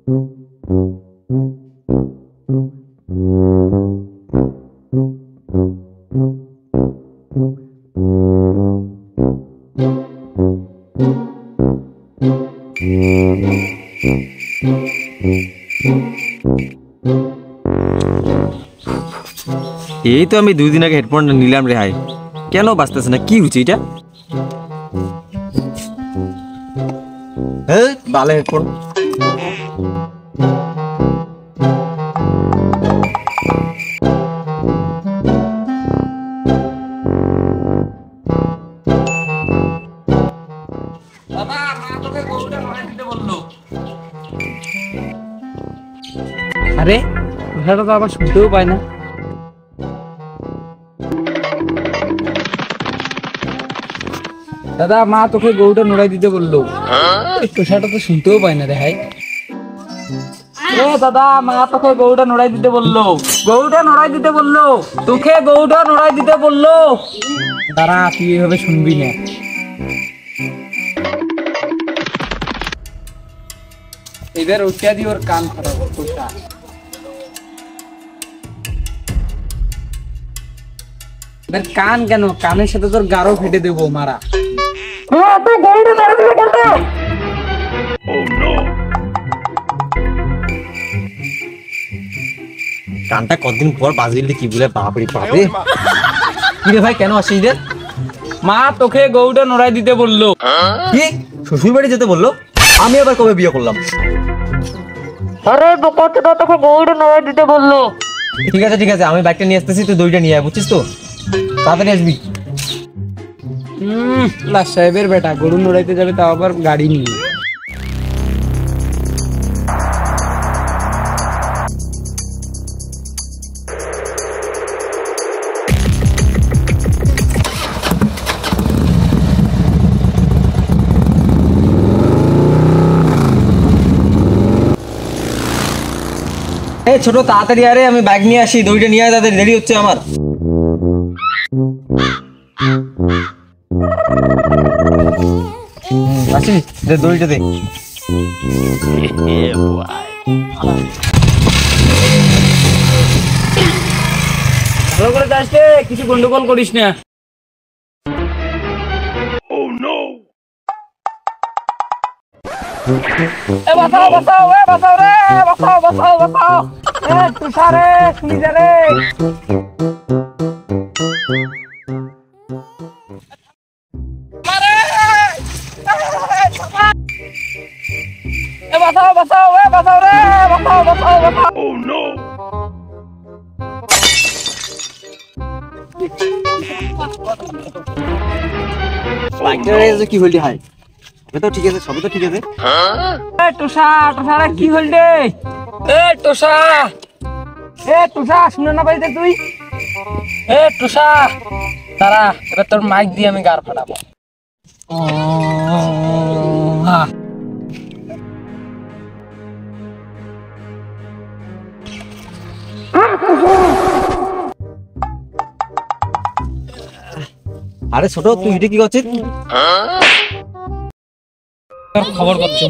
এই তো আমি 2 দিন আগে হেডফোন নিলাম রে ভাই, কেন বাজতেছে না? কি হচ্ছে এটা? ভালো হেডফোন। আরে কথাটা তো আবার শুনতেও পায় না। দাদা, মা তোকে গরুটা নড়াই দিতে বললো। কথাটা তো শুনতেও পায় না রে ভাই। এ দাদা, মা তোকে গরুটা নড়াই দিতে বললো। গরুটা নড়াই দিতে বললো, তোকে গরুটা নড়াই দিতে বললো। দাঁড়া, তুই এভাবে শুনবি না। এবার ওটা দিয়ে ওর কান ফাটাবো। কান কেন, কানের সাথে তোর গারো ফেটে দেবো মারা। কানটা কতদিন পর বাজিলে কি বলে, বাপরে বাপরে। কি রে ভাই, কেন আসিস রে? মা তোকে গরুটা নড়াই দিতে বললো। কি শ্বশুর বাড়ি যেতে বললো? আমি আবার কবে বিয়ে করলাম? আরে বোকাটা, তোকে গরুটা নড়াই দিতে বললো। ঠিক আছে ঠিক আছে, আমি বাইকটা নিয়ে আসতেছি, তুই দইটা নিয়ে আয়, বুঝছিস তো? তাড়াতাড়ি আসবি। লাশ সাহেবের বেটা গরু নড়াইতে যাবে, তাও আবার গাড়ি নিয়ে। এই ছোট, তাড়াতাড়ি আরে, আমি বাইক নিয়ে আসি, দইটা নিয়ে আয়, তাদের দেরি হচ্ছে আমার। আসি, দে দইটা দে। ভালো করে যাস রে, কিছু গন্ডগোল করিস না। এ বাঁচাও বাঁচাও, এ বাঁচাও রে, বাঁচাও বাঁচাও বাঁচাও। এ তুষারে, শুনি যা রে। এ বাঁচাও বাঁচাও, এ বাঁচাও রে, বাঁচাও বাঁচাও বাঁচাও। Oh no! কি হইলি হাই? তো ঠিক আছে, সবই তো ঠিক আছে। এ টুসা, টুসারে কি হল রে? এ টুসা, এ টুসা, শুনে না পাইতে তুই? এ টুসা, তারা এবার তোর মাইক দিয়ে আমি গার ফাটাবো। আরে ছোট, তুই এটা কি করছিস? খবর করছো?